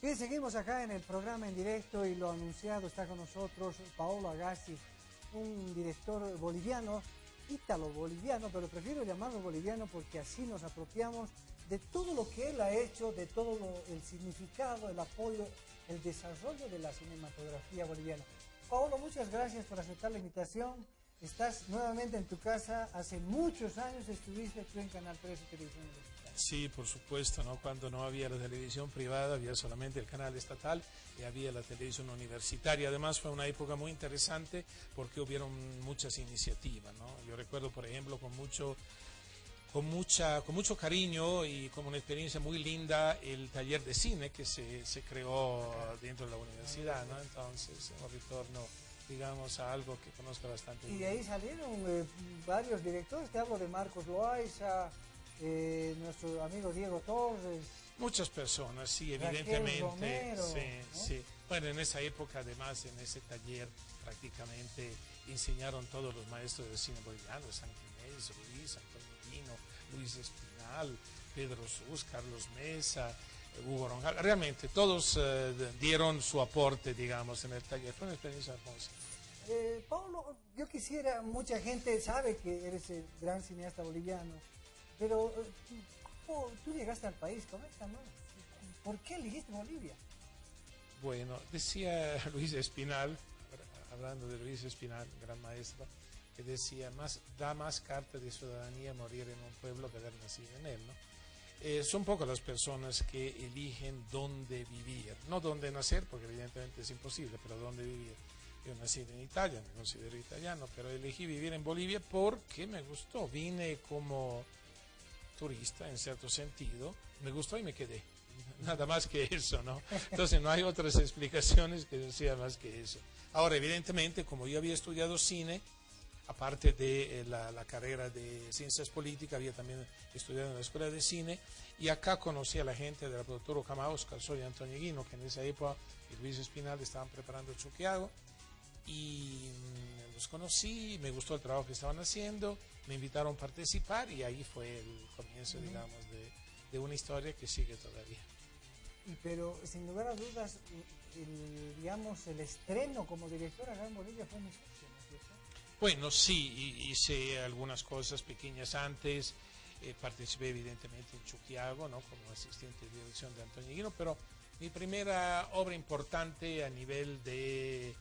Bien, seguimos acá en el programa en directo y lo anunciado está con nosotros Paolo Agassi, un director boliviano, ítalo-boliviano, pero prefiero llamarlo boliviano porque así nos apropiamos de todo lo que él ha hecho, de todo el significado, el apoyo, el desarrollo de la cinematografía boliviana. Paolo, muchas gracias por aceptar la invitación. Estás nuevamente en tu casa, hace muchos años estuviste tú en Canal 13 Televisión Universitaria. Sí, por supuesto, ¿no? Cuando no había la televisión privada, había solamente el canal estatal y había la televisión universitaria. Además fue una época muy interesante porque hubieron muchas iniciativas, ¿no? Yo recuerdo, por ejemplo, con mucho cariño y como una experiencia muy linda el taller de cine que se creó dentro de la universidad, ¿no? Entonces, un retorno, digamos, a algo que conozco bastante bien. Y de ahí salieron varios directores, te hablo de Marcos Loaiza, nuestro amigo Diego Torres. Muchas personas, sí, Raquel evidentemente. Romero, sí, ¿no? sí. Bueno, en esa época, además, en ese taller prácticamente enseñaron todos los maestros de cine boliviano: San Ginés, Ruiz, Antonio Guino, Luis Espinal, Pedro Sus, Carlos Mesa, Hugo Roncal. Realmente todos dieron su aporte, digamos, en el taller. Fue una experiencia hermosa. Paulo, yo quisiera, mucha gente sabe que eres el gran cineasta boliviano, pero ¿cómo tú llegaste al país? Coméntanos, ¿por qué elegiste Bolivia? Bueno, decía Luis Espinal, hablando de Luis Espinal, gran maestro, que decía, da más carta de ciudadanía morir en un pueblo que haber nacido en él, ¿no? Son pocas las personas que eligen dónde vivir, no dónde nacer, porque evidentemente es imposible, pero dónde vivir. Yo nací en Italia, me considero italiano, pero elegí vivir en Bolivia porque me gustó. Vine como turista, en cierto sentido, me gustó y me quedé. Nada más que eso, ¿no? Entonces no hay otras explicaciones que sea más que eso. Ahora, evidentemente, como yo había estudiado cine, aparte de la carrera de ciencias políticas, había también estudiado en la escuela de cine, y acá conocí a la gente de la productora Ocama, Oscar Soy y Antonio Guino, que en esa época y Luis Espinal estaban preparando Chuquiago, y los conocí, me gustó el trabajo que estaban haciendo, me invitaron a participar y ahí fue el comienzo, digamos, de una historia que sigue todavía. Pero sin lugar a dudas, digamos, el estreno como director acá en Bolivia fue muy sucio, ¿no es cierto? Bueno, sí, hice algunas cosas pequeñas antes, participé evidentemente en Chuquiago, ¿no? Como asistente de dirección de Antonio Guino, pero mi primera obra importante a nivel de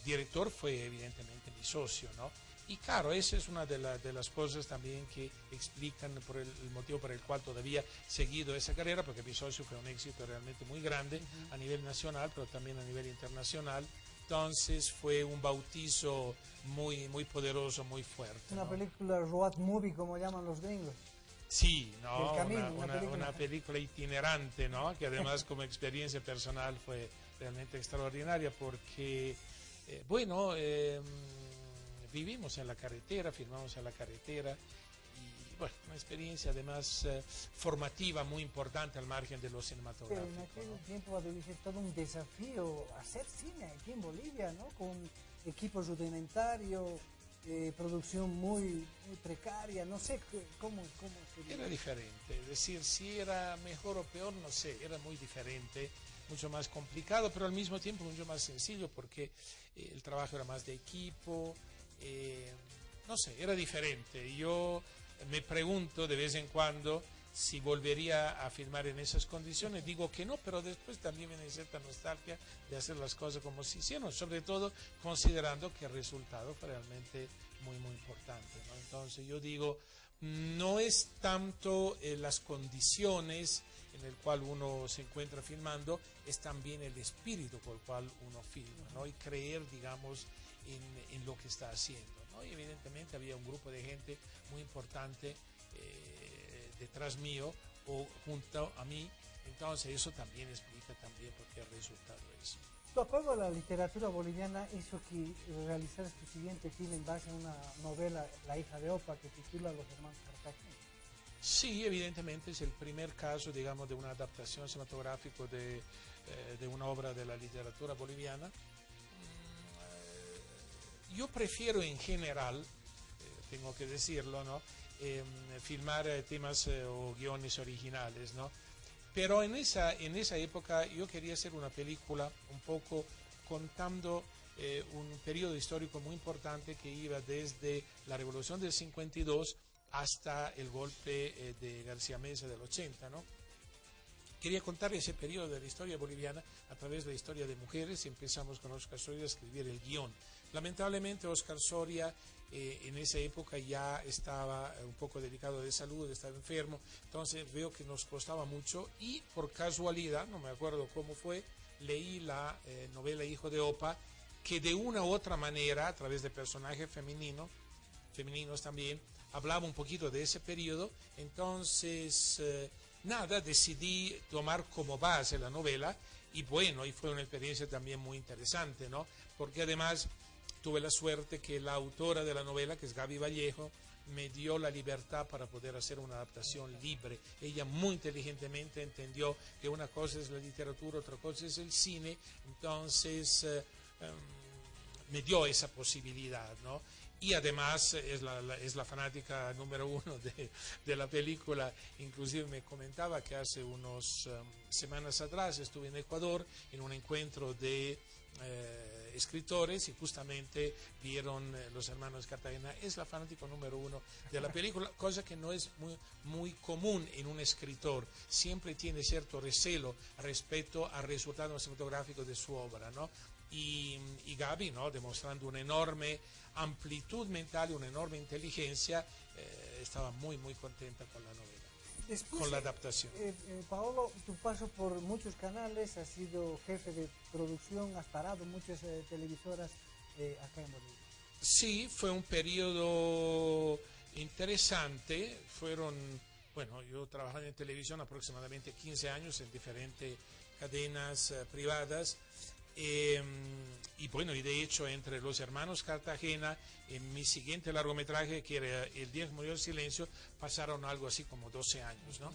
director fue evidentemente mi socio, ¿no? Y claro, esa es una de las cosas también que explican por el motivo por el cual todavía he seguido esa carrera, porque mi socio fue un éxito realmente muy grande a nivel nacional, pero también a nivel internacional. Entonces fue un bautizo muy, muy poderoso, muy fuerte. Una ¿no? película road movie, como llaman los gringos. Sí, ¿no? El camino, una película itinerante, ¿no? Que además como experiencia personal fue realmente extraordinaria porque, vivimos en la carretera, filmamos en la carretera y, bueno, una experiencia además formativa muy importante al margen de lo cinematográfico. Pero en aquel ¿no? tiempo debe ser todo un desafío hacer cine aquí en Bolivia, ¿no? Con equipos rudimentarios, producción muy precaria, no sé cómo sería. Era diferente, es decir, si era mejor o peor, no sé, era muy diferente, mucho más complicado, pero al mismo tiempo mucho más sencillo porque el trabajo era más de equipo, no sé, era diferente. Yo me pregunto de vez en cuando si volvería a filmar en esas condiciones. Digo que no, pero después también viene cierta nostalgia de hacer las cosas como se hicieron, sobre todo considerando que el resultado fue realmente muy, muy importante, ¿no? Entonces yo digo, no es tanto las condiciones en el cual uno se encuentra filmando, es también el espíritu con el cual uno filma, ¿no? Y creer, digamos, en lo que está haciendo, ¿no? Y evidentemente había un grupo de gente muy importante detrás mío o junto a mí, entonces eso también explica también por qué el resultado es. Tu apoyo a la literatura boliviana hizo que realizaras tu siguiente film en base a una novela, La hija de Opa, que titula Los hermanos Cartagena. Sí, evidentemente es el primer caso, digamos, de una adaptación cinematográfica de una obra de la literatura boliviana. Yo prefiero en general, tengo que decirlo, ¿no? Filmar temas o guiones originales, ¿no? Pero en esa época yo quería hacer una película un poco contando un periodo histórico muy importante que iba desde la Revolución del 52 hasta el golpe de García Meza del 80, ¿no? Quería contar ese periodo de la historia boliviana a través de la historia de mujeres y empezamos con Óscar Soria a escribir el guión. Lamentablemente Óscar Soria en esa época ya estaba un poco delicado de salud, estaba enfermo, entonces veo que nos costaba mucho y por casualidad, no me acuerdo cómo fue, leí la novela Hijo de Opa, que de una u otra manera, a través de personajes femeninos también, hablaba un poquito de ese periodo, entonces nada, decidí tomar como base la novela y bueno, y fue una experiencia también muy interesante, ¿no? Porque además tuve la suerte que la autora de la novela, que es Gaby Vallejo, me dio la libertad para poder hacer una adaptación libre. Ella muy inteligentemente entendió que una cosa es la literatura, otra cosa es el cine, entonces me dio esa posibilidad, ¿no? Y además es la fanática número uno de la película, inclusive me comentaba que hace unas semanas atrás estuve en Ecuador en un encuentro de escritores y justamente vieron los hermanos Cartagena. Es la fanática número uno de la película, cosa que no es muy común en un escritor. Siempre tiene cierto recelo respecto al resultado cinematográfico de su obra, ¿no? Y Gaby, ¿no? Demostrando una enorme amplitud mental y una enorme inteligencia, estaba muy contenta con la novela. Después, con la adaptación. Paolo, tu paso por muchos canales, has sido jefe de producción, has parado muchas televisoras acá en Bolivia. Sí, fue un periodo interesante. Yo trabajé en televisión aproximadamente 15 años en diferentes cadenas privadas. Y de hecho entre los hermanos Cartagena en mi siguiente largometraje, que era El día que murió el silencio, pasaron algo así como 12 años, ¿no?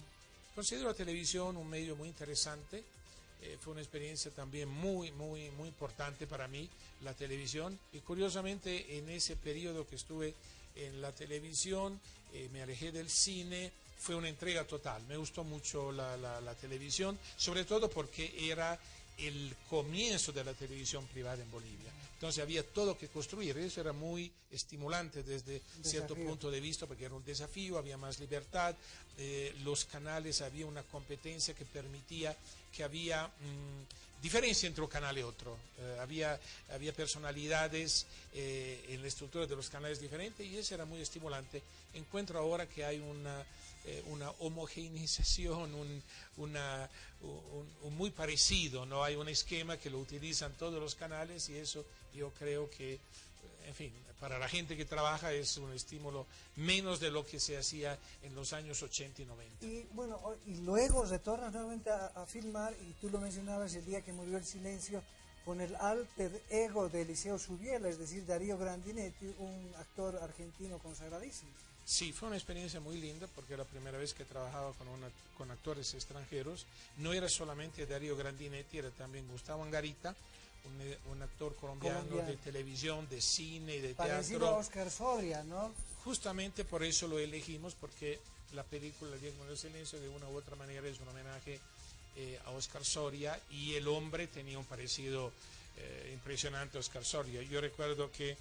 Considero la televisión un medio muy interesante, fue una experiencia también muy importante para mí, la televisión, y curiosamente en ese periodo que estuve en la televisión, me alejé del cine, fue una entrega total, me gustó mucho la televisión, sobre todo porque era el comienzo de la televisión privada en Bolivia. Entonces había todo que construir, eso era muy estimulante desde cierto punto de vista, porque era un desafío, había más libertad, los canales, había una competencia que permitía que había diferencia entre un canal y otro, había personalidades en la estructura de los canales diferentes y eso era muy estimulante. Encuentro ahora que hay una homogeneización, un muy parecido, ¿no? Hay un esquema que lo utilizan todos los canales y eso yo creo que, en fin, para la gente que trabaja es un estímulo menos de lo que se hacía en los años 80 y 90. Y luego retornas nuevamente a filmar, y tú lo mencionabas, El día que murió el silencio, con el alter ego de Eliseo Subiela, es decir, Darío Grandinetti, un actor argentino consagradísimo. Sí, fue una experiencia muy linda porque era la primera vez que trabajaba con actores extranjeros. No era solamente Darío Grandinetti, era también Gustavo Angarita, un actor colombiano de televisión, de cine y de parecido teatro. A Óscar Soria, ¿no? Justamente por eso lo elegimos, porque la película El día que murió el silencio de una u otra manera es un homenaje a Óscar Soria, y el hombre tenía un parecido impresionante a Óscar Soria. Yo recuerdo que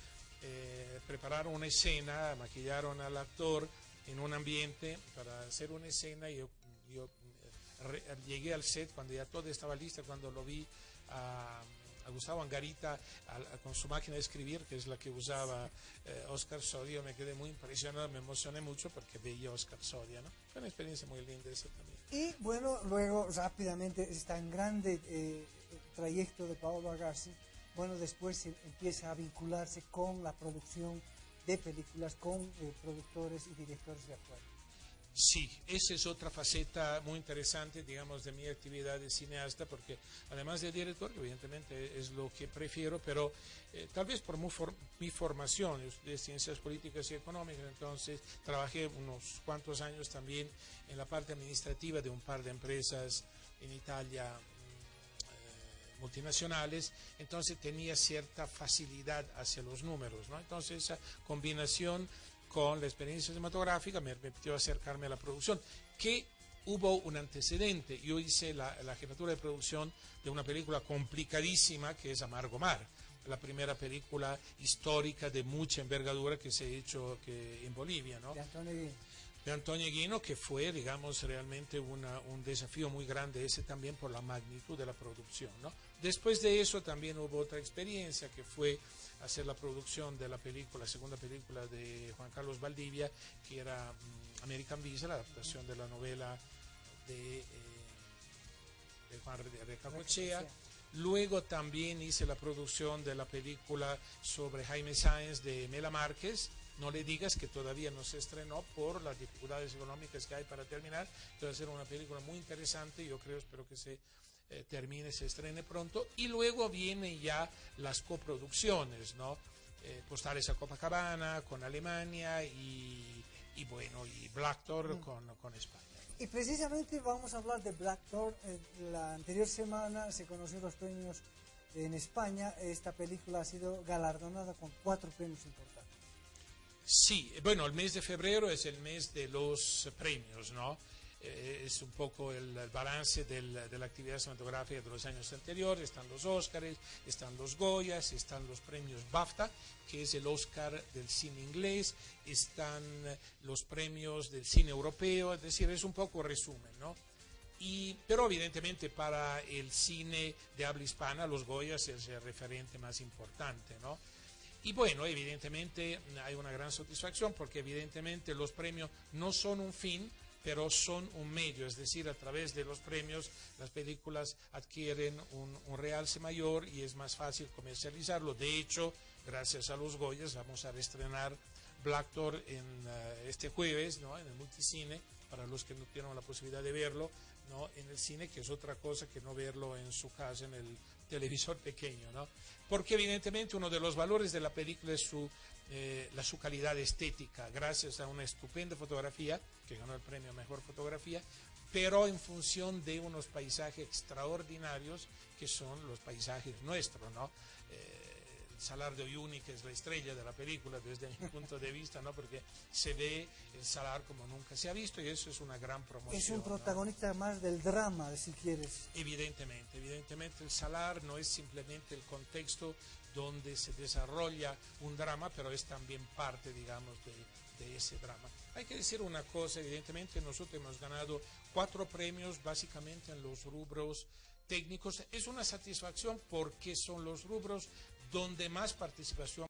prepararon una escena, maquillaron al actor en un ambiente para hacer una escena, y yo llegué al set cuando ya todo estaba listo, cuando lo vi a Gustavo Angarita con su máquina de escribir, que es la que usaba Óscar Soria. Me quedé muy impresionado, me emocioné mucho porque veía a Óscar Soria, ¿no? Fue una experiencia muy linda esa también. Y luego rápidamente es tan grande trayecto de Paolo Agassi. Después empieza a vincularse con la producción de películas, con productores y directores de afuera. Sí, esa es otra faceta muy interesante, digamos, de mi actividad de cineasta, porque además de director, que evidentemente es lo que prefiero, pero tal vez por mi formación de ciencias políticas y económicas, entonces trabajé unos cuantos años también en la parte administrativa de un par de empresas en Italia, multinacionales, entonces tenía cierta facilidad hacia los números, ¿no? Entonces esa combinación con la experiencia cinematográfica me permitió acercarme a la producción, que hubo un antecedente. Yo hice la jefatura de producción de una película complicadísima que es Amargo Mar, la primera película histórica de mucha envergadura que se ha hecho en Bolivia, ¿no? De Antonio Guino, que fue, digamos, realmente un desafío muy grande ese también por la magnitud de la producción, ¿no? Después de eso también hubo otra experiencia que fue hacer la producción de la segunda película de Juan Carlos Valdivia, que era American Visa, la adaptación de la novela de Juan Recacochea. Luego también hice la producción de la película sobre Jaime Sáenz de Mela Márquez. No le digas que todavía no se estrenó por las dificultades económicas que hay para terminar. Entonces era una película muy interesante, espero que se termine, se estrene pronto. Y luego vienen ya las coproducciones, ¿no? Postales a Copacabana con Alemania y Black Thor con España. Y precisamente vamos a hablar de Black Thor. La anterior semana se conocieron los premios en España. Esta película ha sido galardonada con 4 premios importantes. Sí, bueno, el mes de febrero es el mes de los premios, ¿no? Es un poco el balance de la actividad cinematográfica de los años anteriores. Están los Óscares, están los Goyas, están los premios BAFTA, que es el Oscar del cine inglés, están los premios del cine europeo, es decir, es un poco resumen, ¿no? Pero evidentemente para el cine de habla hispana, los Goyas es el referente más importante, ¿no? Y bueno, evidentemente hay una gran satisfacción porque evidentemente los premios no son un fin, pero son un medio, es decir, a través de los premios las películas adquieren un realce mayor y es más fácil comercializarlo. De hecho, gracias a los Goyas vamos a reestrenar Black Thor este jueves, ¿no? En el Multicine, para los que no tienen la posibilidad de verlo, ¿no? En el cine, que es otra cosa que no verlo en su casa, en el televisor pequeño, ¿no? Porque evidentemente uno de los valores de la película es su calidad estética, gracias a una estupenda fotografía, que ganó el premio a Mejor Fotografía, pero en función de unos paisajes extraordinarios que son los paisajes nuestros, ¿no? El Salar de Uyuni, que es la estrella de la película desde mi punto de vista, ¿no? Porque se ve el salar como nunca se ha visto y eso es una gran promoción. Es un protagonista, ¿no?, más del drama, si quieres. Evidentemente el salar no es simplemente el contexto donde se desarrolla un drama, pero es también parte, digamos, de ese drama. Hay que decir una cosa, evidentemente nosotros hemos ganado 4 premios básicamente en los rubros técnicos. Es una satisfacción porque son los rubros donde más participación